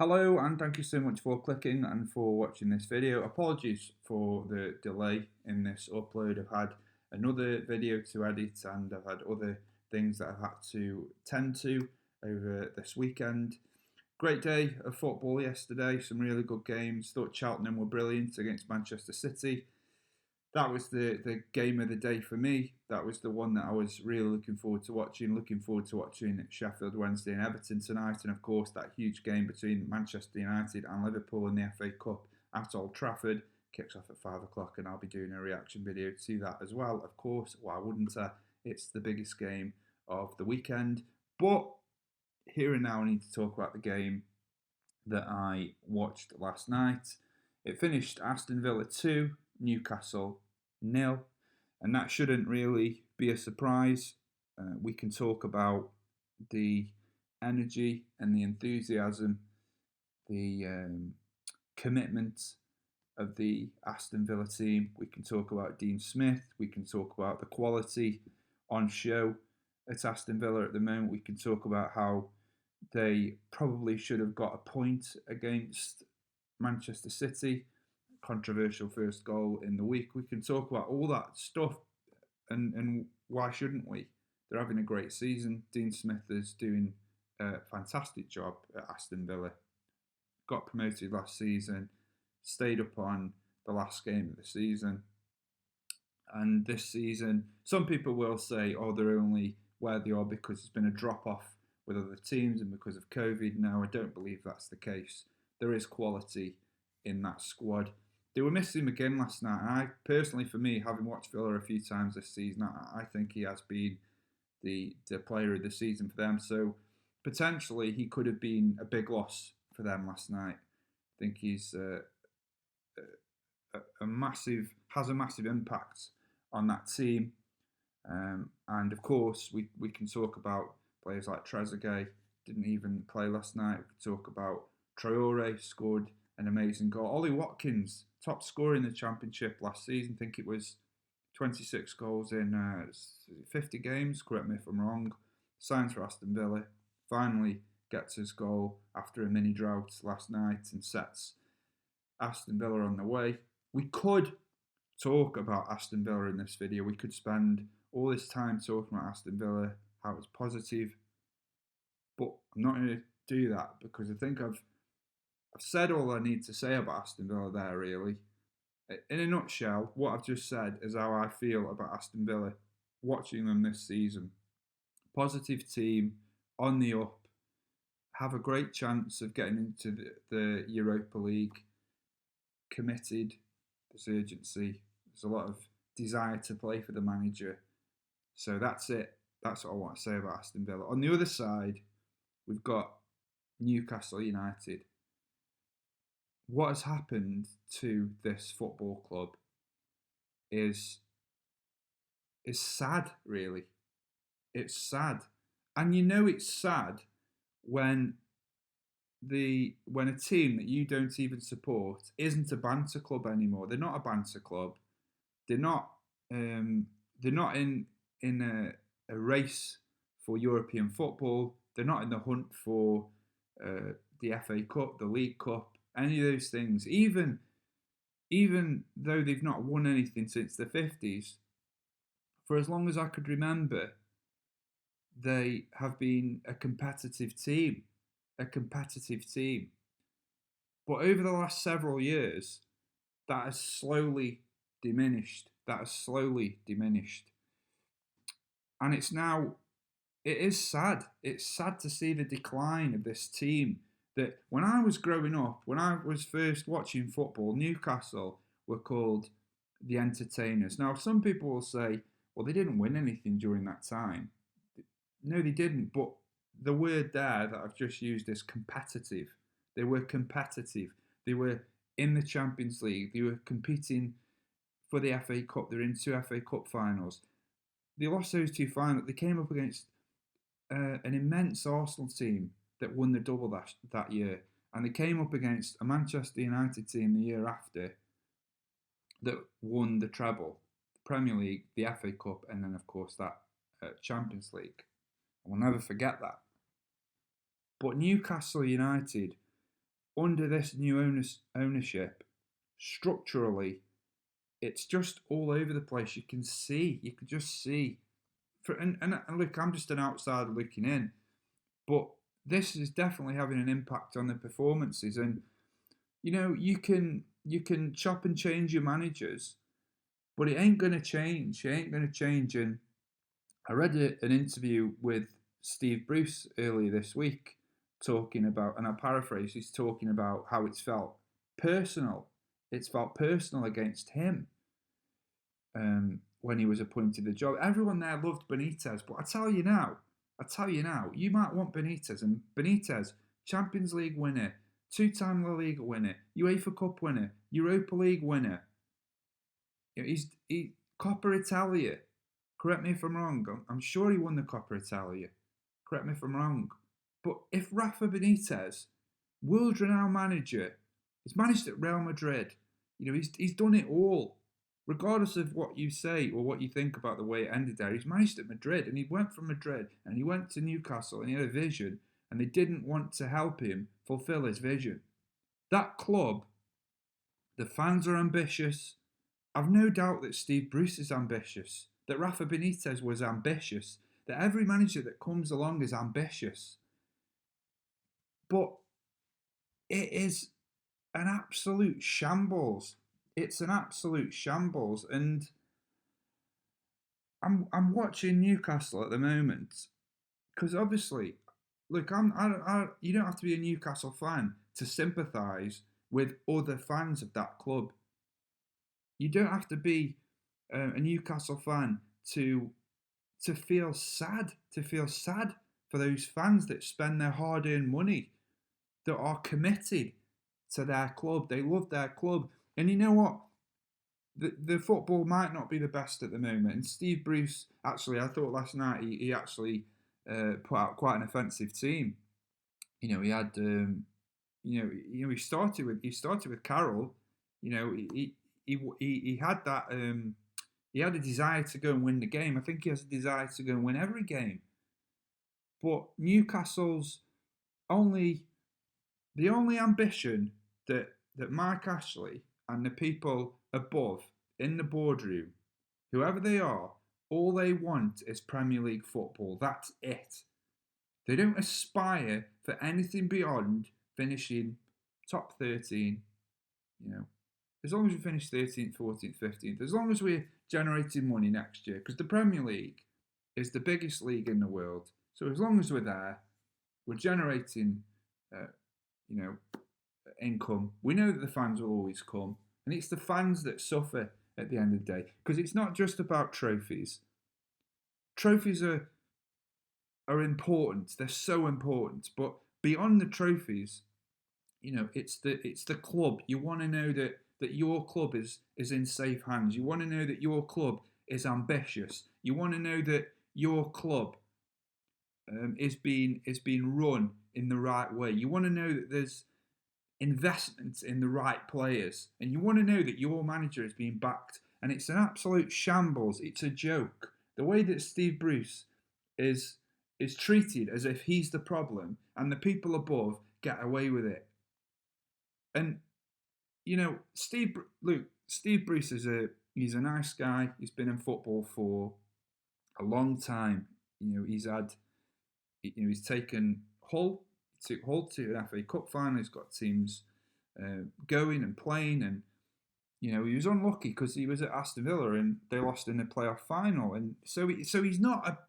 Hello and thank you so much for clicking and for watching this video. Apologies for the delay in this upload. I've had another video to edit and I've had other things that I've had to tend to over this weekend. Great day of football yesterday, some really good games. Thought Cheltenham were brilliant against Manchester City. That was the game of the day for me. That was the one that I was really looking forward to watching. Looking forward to watching Sheffield Wednesday and Everton tonight, and of course that huge game between Manchester United and Liverpool in the FA Cup at Old Trafford kicks off at 5 o'clock, and I'll be doing a reaction video to that as well. Of course, why wouldn't I? It's the biggest game of the weekend. But here and now, I need to talk about the game that I watched last night. It finished Aston Villa 2, Newcastle 0, and that shouldn't really be a surprise. We can talk about the energy and the enthusiasm, the commitment of the Aston Villa team. We can talk about Dean Smith. We can talk about the quality on show at Aston Villa at the moment. We can talk about how they probably should have got a point against Manchester City. Controversial first goal in the week. We can talk about all that stuff, and why shouldn't we? They're having a great season. Dean Smith is doing a fantastic job at Aston Villa. Got promoted last season, stayed up on the last game of the season. And this season, some people will say, oh, they're only where they are because there's been a drop off with other teams and because of COVID. No, I don't believe that's the case. There is quality in that squad. They were missing him again last night. I personally, for me, having watched Villa a few times this season, I think he has been the player of the season for them. So potentially he could have been a big loss for them last night. I think he's a massive impact on that team. And of course, we can talk about players like Trezeguet, didn't even play last night. We can talk about Traore, scored an amazing goal. Ollie Watkins, top scorer in the Championship last season. I think it was 26 goals in 50 games, correct me if I'm wrong. Signs for Aston Villa. Finally gets his goal after a mini drought last night and sets Aston Villa on the way. We could talk about Aston Villa in this video. We could spend all this time talking about Aston Villa, how it's positive, but I'm not going to do that because I think I've said all I need to say about Aston Villa there, really. In a nutshell, what I've just said is how I feel about Aston Villa watching them this season. Positive team, on the up, have a great chance of getting into the Europa League. Committed, there's urgency, there's a lot of desire to play for the manager. So that's it. That's what I want to say about Aston Villa. On the other side, we've got Newcastle United. What has happened to this football club is sad, really. It's sad. And you know it's sad when a team that you don't even support isn't a banter club anymore. They're not a banter club. They're not in a race for European football. They're not in the hunt for the FA Cup, the League Cup, any of those things. Even though they've not won anything since the 50s, for as long as I could remember, they have been a competitive team. But over the last several years, that has slowly diminished. And it is sad. It's sad to see the decline of this team. That when I was growing up, when I was first watching football, Newcastle were called the entertainers. Now, some people will say, well, they didn't win anything during that time. No, they didn't. But the word there that I've just used is competitive. They were competitive. They were in the Champions League. They were competing for the FA Cup. They were in 2 FA Cup finals. They lost those 2 finals. They came up against an immense Arsenal team that won the double that year. And they came up against a Manchester United team the year after that won the treble, the Premier League, the FA Cup, and then, of course, that Champions League. We'll never forget that. But Newcastle United under this new ownership, structurally, it's just all over the place. You could just see. And look, I'm just an outsider looking in, but this is definitely having an impact on the performances. And you can chop and change your managers, but it ain't gonna change. It ain't gonna change. And I read an interview with Steve Bruce earlier this week talking about, and I paraphrase, he's talking about how it's felt personal. It's felt personal against him when he was appointed the job. Everyone there loved Benitez, but I tell you now, you might want Benitez, and Benitez, Champions League winner, two-time La Liga winner, UEFA Cup winner, Europa League winner. He Coppa Italia. Correct me if I'm wrong. I'm sure he won the Coppa Italia. Correct me if I'm wrong. But if Rafa Benitez, world-renowned manager, he's managed at Real Madrid. He's done it all. Regardless of what you say or what you think about the way it ended there, he's managed at Madrid, and he went from Madrid and he went to Newcastle, and he had a vision, and they didn't want to help him fulfill his vision. That club, the fans are ambitious. I've no doubt that Steve Bruce is ambitious, that Rafa Benitez was ambitious, that every manager that comes along is ambitious. But it is an absolute shambles. It's an absolute shambles. And I'm watching Newcastle at the moment because obviously, look, you don't have to be a Newcastle fan to sympathise with other fans of that club. You don't have to be a Newcastle fan to feel sad, for those fans that spend their hard-earned money, that are committed to their club. They love their club. And you know what? The football might not be the best at the moment. And Steve Bruce, actually, I thought last night he actually put out quite an offensive team. He had, he started with Carroll. He had that. He had a desire to go and win the game. I think he has a desire to go and win every game. But Newcastle's the only ambition that Mike Ashley and the people above in the boardroom, whoever they are, all they want is Premier League football. That's it. They don't aspire for anything beyond finishing top 13. As long as we finish 13th, 14th, 15th, as long as we're generating money next year, because the Premier League is the biggest league in the world. So as long as we're there, we're generating, income. We know that the fans will always come, and it's the fans that suffer at the end of the day, because it's not just about trophies. Trophies are important. They're so important, but beyond the trophies, it's the club. You want to know that your club is in safe hands. You want to know that your club is ambitious. You want to know that your club is being run in the right way. You want to know that there's investments in the right players, and you want to know that your manager is being backed. And it's an absolute shambles. It's a joke. The way that Steve Bruce is treated as if he's the problem, and the people above get away with it. And Steve Bruce he's a nice guy. He's been in football for a long time. He's taken Hull. He took Hull to an FA Cup final. He's got teams going and playing, and he was unlucky because he was at Aston Villa and they lost in the playoff final. And so he's not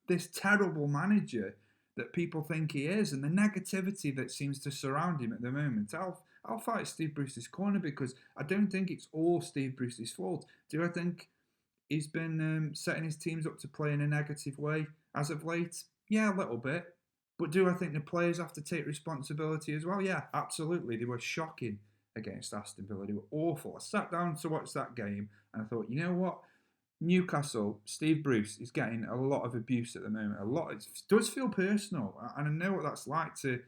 this terrible manager that people think he is, and the negativity that seems to surround him at the moment. I'll fight Steve Bruce's corner, because I don't think it's all Steve Bruce's fault. Do I think he's been setting his teams up to play in a negative way as of late? Yeah, a little bit. But do I think the players have to take responsibility as well? Yeah, absolutely. They were shocking against Aston Villa. They were awful. I sat down to watch that game and I thought, you know what? Newcastle, Steve Bruce is getting a lot of abuse at the moment. It does feel personal, and I know what that's like to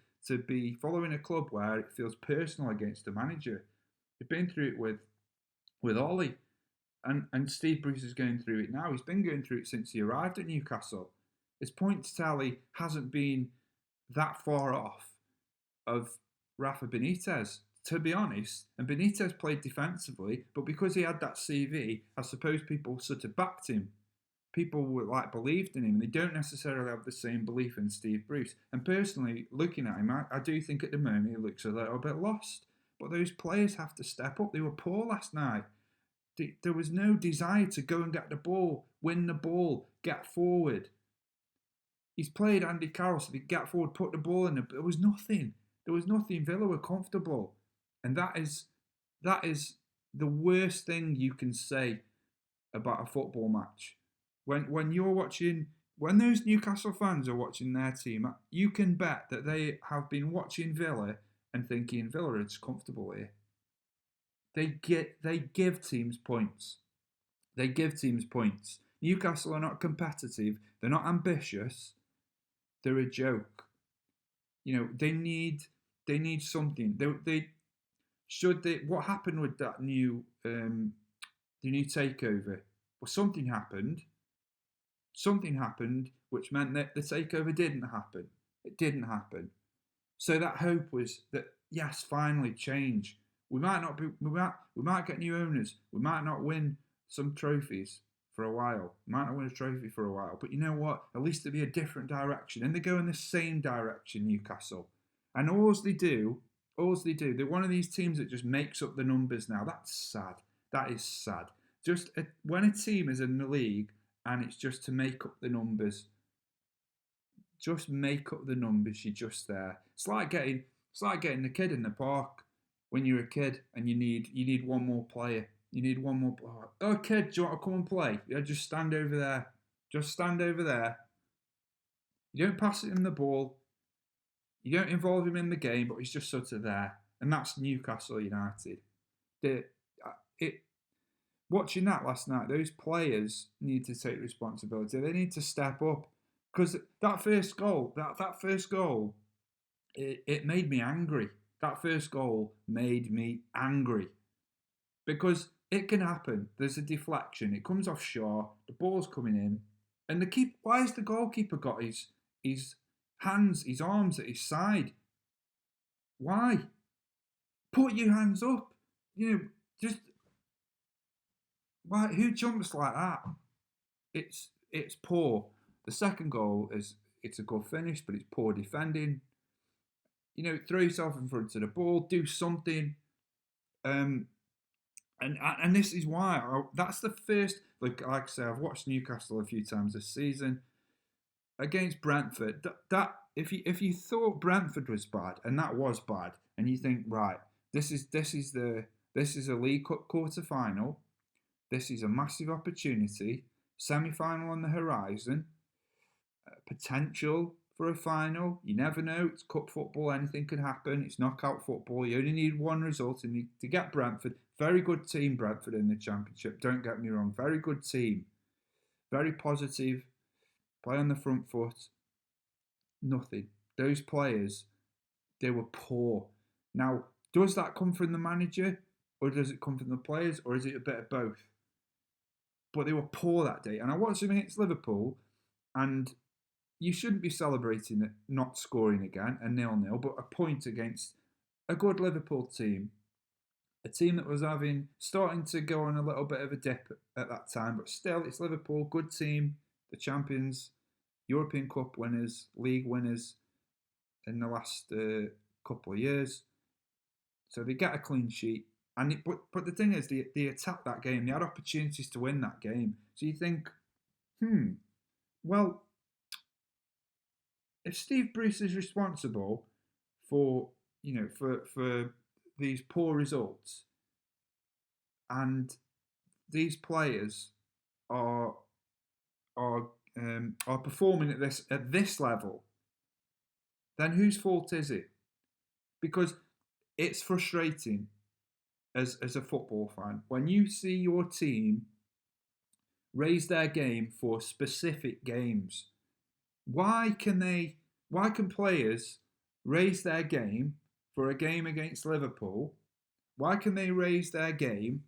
be following a club where it feels personal against the manager. We've been through it with Ollie, and Steve Bruce is going through it now. He's been going through it since he arrived at Newcastle. His points tally hasn't been that far off of Rafa Benitez, to be honest. And Benitez played defensively, but because he had that CV, I suppose people sort of backed him. People were like believed in him. They don't necessarily have the same belief in Steve Bruce. And personally, looking at him, I do think at the moment he looks a little bit lost. But those players have to step up. They were poor last night. There was no desire to go and get the ball, win the ball, get forward. He's played Andy Carroll, so they get forward, put the ball in. There was nothing. There was nothing. Villa were comfortable, and that is the worst thing you can say about a football match. When you're watching, when those Newcastle fans are watching their team, you can bet that they have been watching Villa and thinking Villa are just comfortable here. They give teams points. They give teams points. Newcastle are not competitive. They're not ambitious. They're a joke. They need something. They should they. What happened with that the new takeover? Well, something happened. Something happened, which meant that the takeover didn't happen. It didn't happen. So that hope was that yes, finally change. We might not be. We might get new owners. We might not win some trophies for a while. We might not win a trophy for a while. But you know what? At least it'll be a different direction. And they go in the same direction, Newcastle. And all they do, they're one of these teams that just makes up the numbers now. That's sad. That is sad. When a team is in the league and it's just to make up the numbers, just make up the numbers. You're just there. It's like getting the kid in the park when you're a kid and you need one more player. You need one more player. Oh, kid, do you want to come and play? Yeah, just stand over there. Just stand over there. You don't pass him the ball. You don't involve him in the game, but he's just sort of there. And that's Newcastle United. Watching that last night, those players need to take responsibility. They need to step up. Because that first goal, it made me angry. That first goal made me angry. Because it can happen. There's a deflection. It comes off Shaw. The ball's coming in. And why has the goalkeeper got his hands, his arms at his side? Why? Put your hands up. Just why? Who jumps like that? It's poor. The second goal it's a good finish, but it's poor defending. Throw yourself in front of the ball, do something. And this is why that's the first. Like I say, I've watched Newcastle a few times this season against Brentford. That if you thought Brentford was bad, and that was bad, and you think right, this is a League Cup quarter final. This is a massive opportunity. Semi-final on the horizon. Potential for a final. You never know. It's cup football. Anything can happen. It's knockout football. You only need one result to get Brentford. Very good team, Brentford, in the Championship. Don't get me wrong. Very good team. Very positive. Play on the front foot. Nothing. Those players, they were poor. Now, does that come from the manager? Or does it come from the players? Or is it a bit of both? But they were poor that day. And I watched them against Liverpool, and you shouldn't be celebrating it not scoring again, a 0-0, but a point against a good Liverpool team. A team that was starting to go on a little bit of a dip at that time, but still, it's Liverpool, good team, the champions, European Cup winners, league winners in the last couple of years. So they get a clean sheet. But the thing is, they attacked that game. They had opportunities to win that game. So you think, well, if Steve Bruce is responsible for these poor results, and these players are performing at this level, then whose fault is it? Because it's frustrating as a football fan when you see your team raise their game for specific games. Why can players raise their game for a game against Liverpool? Why can they raise their game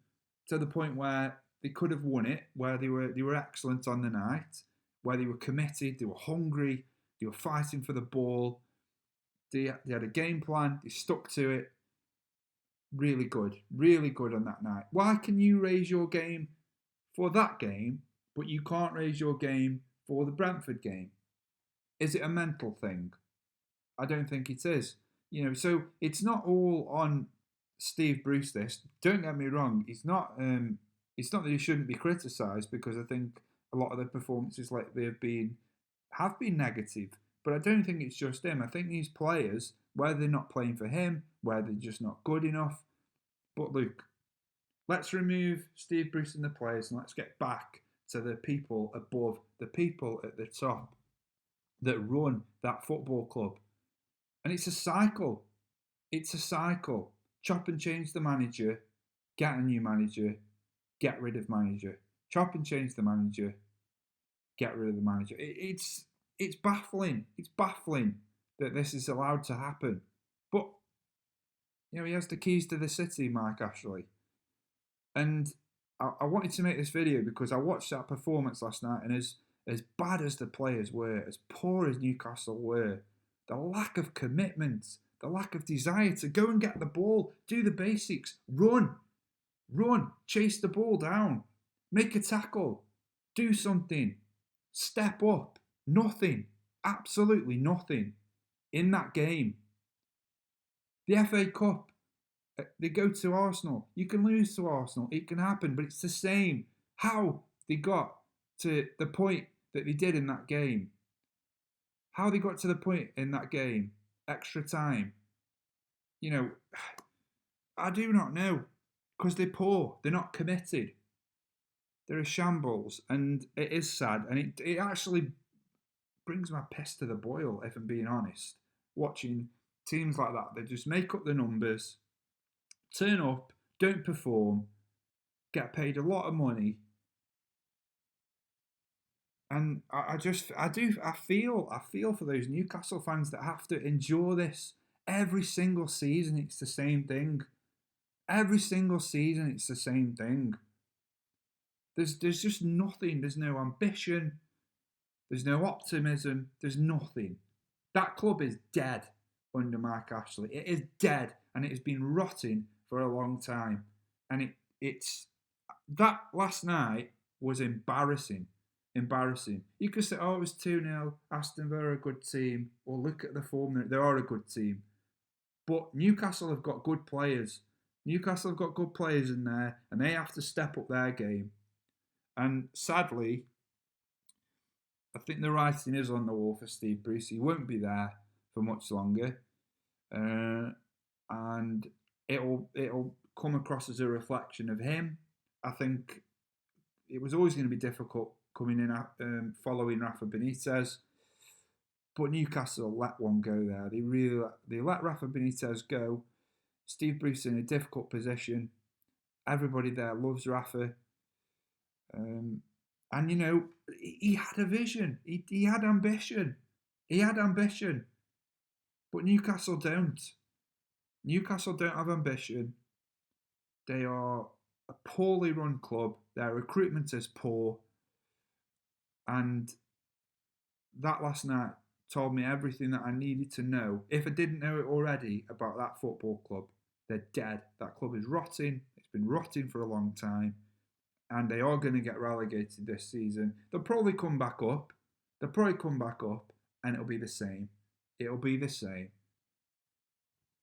to the point where they could have won it, where they were excellent on the night, where they were committed, they were hungry, they were fighting for the ball? They had a game plan. They stuck to it. Really good on that night. Why can you raise your game for that game, but you can't raise your game for the Brentford game? Is it a mental thing? I don't think it is. So it's not all on Steve Bruce. This, don't get me wrong. It's not. It's not that he shouldn't be criticised, because I think a lot of the performances lately have been negative. But I don't think it's just him. I think these players, whether they're not playing for him, whether they're just not good enough. But look, let's remove Steve Bruce and the players, and let's get back to the people above, the people at the top that run that football club. And it's a cycle. It's a cycle. Chop and change the manager, get a new manager, get rid of manager. Chop and change the manager, get rid of the manager. It's baffling. It's baffling that this is allowed to happen. But he has the keys to the city, Mike Ashley. And I wanted to make this video because I watched that performance last night, and as bad as the players were, as poor as Newcastle were, the lack of commitment, the lack of desire to go and get the ball, do the basics, run, chase the ball down, make a tackle, do something, step up. Nothing, absolutely nothing in that game. The FA Cup, they go to Arsenal. You can lose to Arsenal. It can happen, but it's the same. How they got to the point that they did in that game. How they got to the point in that game. Extra time. I do not know. Because they're poor. They're not committed. They're a shambles. And it is sad. And it actually brings my piss to the boil, if I'm being honest. Watching teams like that. They just make up the numbers, turn up, don't perform, get paid a lot of money. And I feel for those Newcastle fans that have to endure this every single season. It's the same thing. Every single season, it's the same thing. There's just nothing. There's no ambition. There's no optimism. There's nothing. That club is dead under Mike Ashley. It is dead, and it has been rotting for a long time. And it's that last night was embarrassing. Embarrassing. You could say, oh, it was 2-0. Aston Villa are a good team. Well, look at the form. They are a good team. But Newcastle have got good players. Newcastle have got good players in there, and they have to step up their game. And sadly, I think the writing is on the wall for Steve Bruce. He won't be there for much longer. And it'll come across as a reflection of him. I think it was always going to be difficult coming in following Rafa Benitez, but Newcastle let one go there. They let Rafa Benitez go. Steve Bruce in a difficult position. Everybody there loves Rafa, and he had a vision. He had ambition. But Newcastle don't. Newcastle don't have ambition. They are a poorly run club. Their recruitment is poor. And that last night told me everything that I needed to know. If I didn't know it already about that football club, they're dead. That club is rotting. It's been rotting for a long time. And they are going to get relegated this season. They'll probably come back up. And it'll be the same.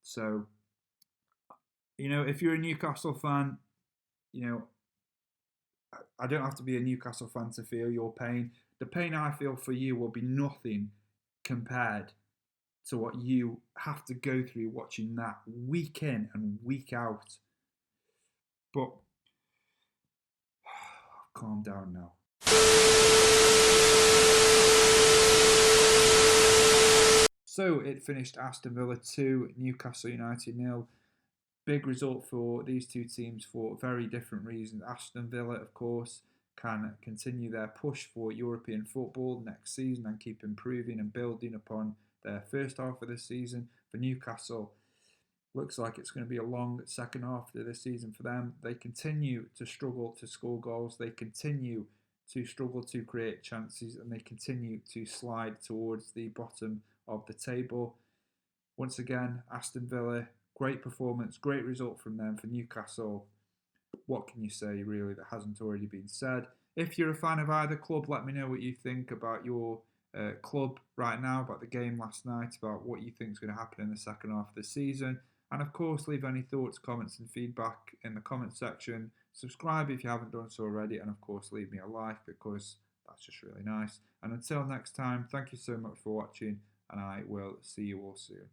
So, if you're a Newcastle fan, I don't have to be a Newcastle fan to feel your pain. The pain I feel for you will be nothing compared to what you have to go through watching that week in and week out. But calm down now. So it finished Aston Villa 2, Newcastle United 0. Big result for these two teams for very different reasons. Aston Villa, of course, can continue their push for European football next season and keep improving and building upon their first half of the season. For Newcastle, looks like it's going to be a long second half of the season for them. They continue to struggle to score goals. They continue to struggle to create chances, and they continue to slide towards the bottom of the table. Once again, Aston Villa, great performance, great result from them for Newcastle. What can you say, really, that hasn't already been said? If you're a fan of either club, let me know what you think about your club right now, about the game last night, about what you think is going to happen in the second half of the season. And of course, leave any thoughts, comments, and feedback in the comment section. Subscribe if you haven't done so already, and of course, leave me a like because that's just really nice. And until next time, thank you so much for watching, and I will see you all soon.